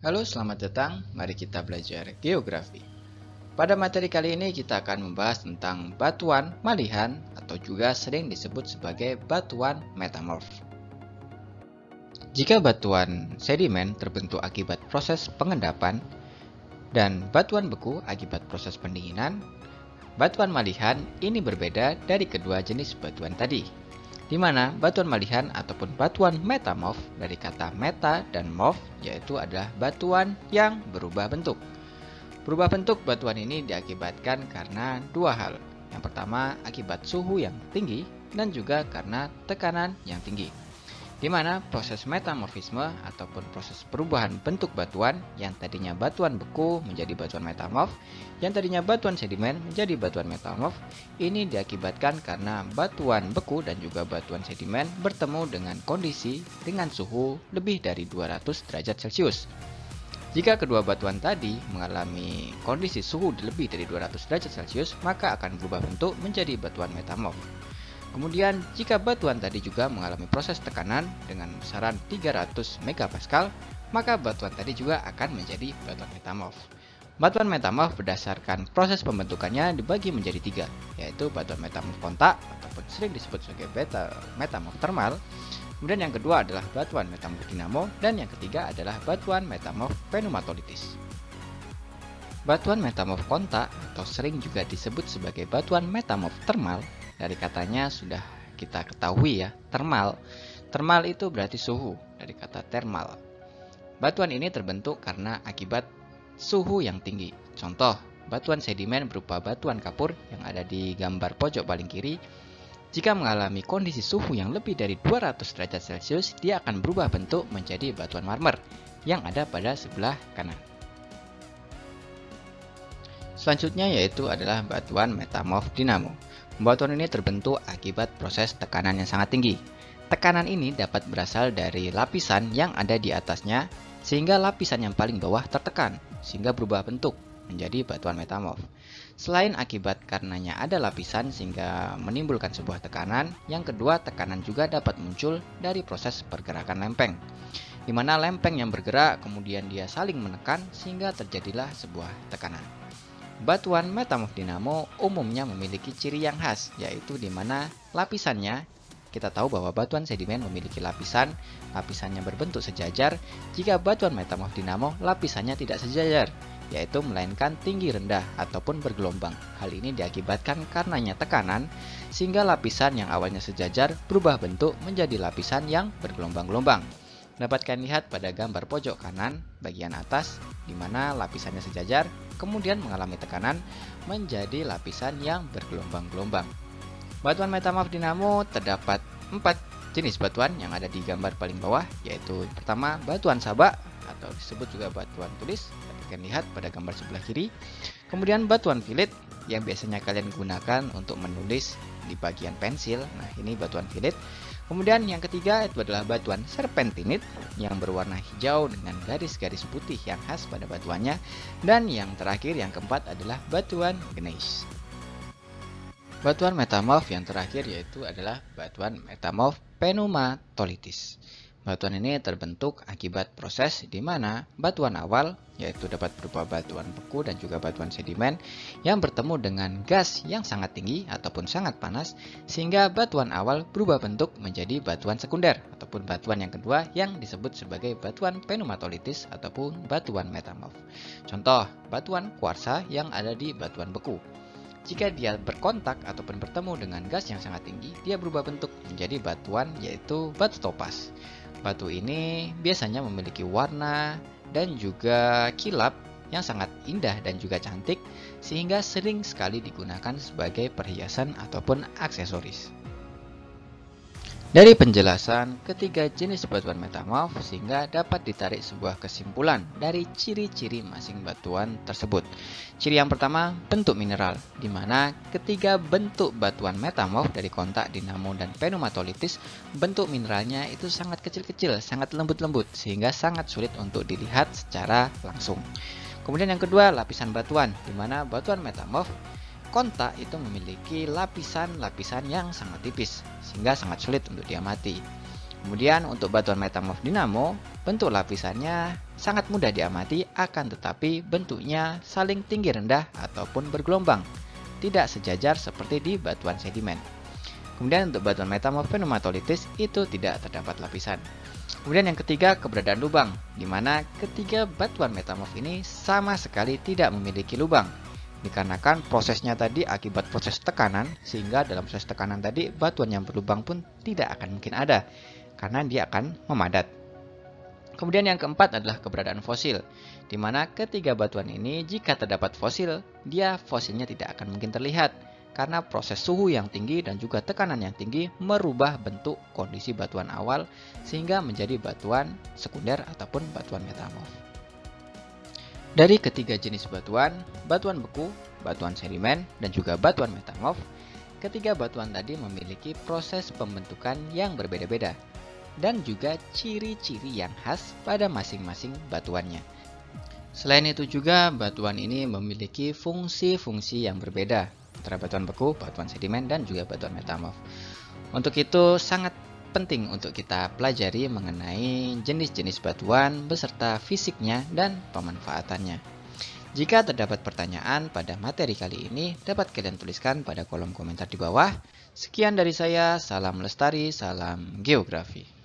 Halo, selamat datang. Mari kita belajar geografi. Pada materi kali ini kita akan membahas tentang batuan malihan atau juga sering disebut sebagai batuan metamorf. Jika batuan sedimen terbentuk akibat proses pengendapan dan batuan beku akibat proses pendinginan, batuan malihan ini berbeda dari kedua jenis batuan tadi, di mana batuan malihan ataupun batuan metamorf dari kata meta dan morf yaitu adalah batuan yang berubah bentuk. Berubah bentuk batuan ini diakibatkan karena dua hal. Yang pertama akibat suhu yang tinggi dan juga karena tekanan yang tinggi. Di mana proses metamorfisme ataupun proses perubahan bentuk batuan yang tadinya batuan beku menjadi batuan metamorf, yang tadinya batuan sedimen menjadi batuan metamorf, ini diakibatkan karena batuan beku dan juga batuan sedimen bertemu dengan kondisi dengan suhu lebih dari 200 derajat Celcius. Jika kedua batuan tadi mengalami kondisi suhu lebih dari 200 derajat Celcius, maka akan berubah bentuk menjadi batuan metamorf. Kemudian, jika batuan tadi juga mengalami proses tekanan dengan besaran 300 MPa, maka batuan tadi juga akan menjadi batuan metamorf. Batuan metamorf berdasarkan proses pembentukannya dibagi menjadi tiga, yaitu batuan metamorf kontak ataupun sering disebut sebagai metamorf termal. Kemudian yang kedua adalah batuan metamorf dinamo, dan yang ketiga adalah batuan metamorf pneumatolitis. Batuan metamorf kontak atau sering juga disebut sebagai batuan metamorf termal. Dari katanya sudah kita ketahui ya, termal. Termal itu berarti suhu, dari kata thermal. Batuan ini terbentuk karena akibat suhu yang tinggi. Contoh, batuan sedimen berupa batuan kapur yang ada di gambar pojok paling kiri. Jika mengalami kondisi suhu yang lebih dari 200 derajat Celcius, dia akan berubah bentuk menjadi batuan marmer yang ada pada sebelah kanan. Selanjutnya yaitu adalah batuan metamorf dinamo. Batuan ini terbentuk akibat proses tekanan yang sangat tinggi. Tekanan ini dapat berasal dari lapisan yang ada di atasnya, sehingga lapisan yang paling bawah tertekan, sehingga berubah bentuk menjadi batuan metamorf. Selain akibat karenanya ada lapisan sehingga menimbulkan sebuah tekanan, yang kedua tekanan juga dapat muncul dari proses pergerakan lempeng, di mana lempeng yang bergerak kemudian dia saling menekan sehingga terjadilah sebuah tekanan. Batuan metamorf dinamo umumnya memiliki ciri yang khas, yaitu di mana lapisannya, kita tahu bahwa batuan sedimen memiliki lapisannya berbentuk sejajar. Jika batuan metamorf dinamo lapisannya tidak sejajar, yaitu melainkan tinggi rendah ataupun bergelombang. Hal ini diakibatkan karenanya tekanan, sehingga lapisan yang awalnya sejajar berubah bentuk menjadi lapisan yang bergelombang-gelombang. Dapat kalian lihat pada gambar pojok kanan bagian atas, di mana lapisannya sejajar, kemudian mengalami tekanan menjadi lapisan yang bergelombang-gelombang. Batuan metamorf dinamo terdapat 4 jenis batuan yang ada di gambar paling bawah, yaitu pertama batuan sabak atau disebut juga batuan tulis, dapat kalian lihat pada gambar sebelah kiri. Kemudian batuan filet yang biasanya kalian gunakan untuk menulis di bagian pensil. Nah, ini batuan filet. Kemudian yang ketiga itu adalah batuan serpentinit yang berwarna hijau dengan garis-garis putih yang khas pada batuannya. Dan yang terakhir, yang keempat adalah batuan gneiss. Batuan metamorf yang terakhir yaitu adalah batuan metamorf pneumatolitis. Batuan ini terbentuk akibat proses di mana batuan awal, yaitu dapat berupa batuan beku dan juga batuan sedimen, yang bertemu dengan gas yang sangat tinggi ataupun sangat panas, sehingga batuan awal berubah bentuk menjadi batuan sekunder ataupun batuan yang kedua yang disebut sebagai batuan pneumatolitis ataupun batuan metamorf. Contoh, batuan kuarsa yang ada di batuan beku. Jika dia berkontak ataupun bertemu dengan gas yang sangat tinggi, dia berubah bentuk menjadi batuan yaitu batu topas. Batu ini biasanya memiliki warna dan juga kilap yang sangat indah dan juga cantik, sehingga sering sekali digunakan sebagai perhiasan ataupun aksesoris. Dari penjelasan ketiga jenis batuan metamorf, sehingga dapat ditarik sebuah kesimpulan dari ciri-ciri masing batuan tersebut. Ciri yang pertama, bentuk mineral, di mana ketiga bentuk batuan metamorf dari kontak, dinamo, dan pneumatolitis, bentuk mineralnya itu sangat kecil-kecil, sangat lembut-lembut, sehingga sangat sulit untuk dilihat secara langsung. Kemudian yang kedua, lapisan batuan, di mana batuan metamorf kontak itu memiliki lapisan-lapisan yang sangat tipis, sehingga sangat sulit untuk diamati. Kemudian untuk batuan metamorf dinamo, bentuk lapisannya sangat mudah diamati, akan tetapi bentuknya saling tinggi rendah ataupun bergelombang, tidak sejajar seperti di batuan sedimen. Kemudian untuk batuan metamorf pneumatolitis itu tidak terdapat lapisan. Kemudian yang ketiga, keberadaan lubang, di mana ketiga batuan metamorf ini sama sekali tidak memiliki lubang. Dikarenakan prosesnya tadi akibat proses tekanan, sehingga dalam proses tekanan tadi batuan yang berlubang pun tidak akan mungkin ada, karena dia akan memadat. Kemudian yang keempat adalah keberadaan fosil, di mana ketiga batuan ini jika terdapat fosil, fosilnya tidak akan mungkin terlihat, karena proses suhu yang tinggi dan juga tekanan yang tinggi merubah bentuk kondisi batuan awal sehingga menjadi batuan sekunder ataupun batuan metamorf. Dari ketiga jenis batuan beku, batuan sedimen, dan juga batuan metamorf, ketiga batuan tadi memiliki proses pembentukan yang berbeda-beda dan juga ciri-ciri yang khas pada masing-masing batuannya. Selain itu juga batuan ini memiliki fungsi-fungsi yang berbeda antara batuan beku, batuan sedimen, dan juga batuan metamorf. Untuk itu sangat penting untuk kita pelajari mengenai jenis-jenis batuan beserta fisiknya dan pemanfaatannya. Jika terdapat pertanyaan pada materi kali ini, dapat kalian tuliskan pada kolom komentar di bawah. Sekian dari saya, salam lestari, salam geografi.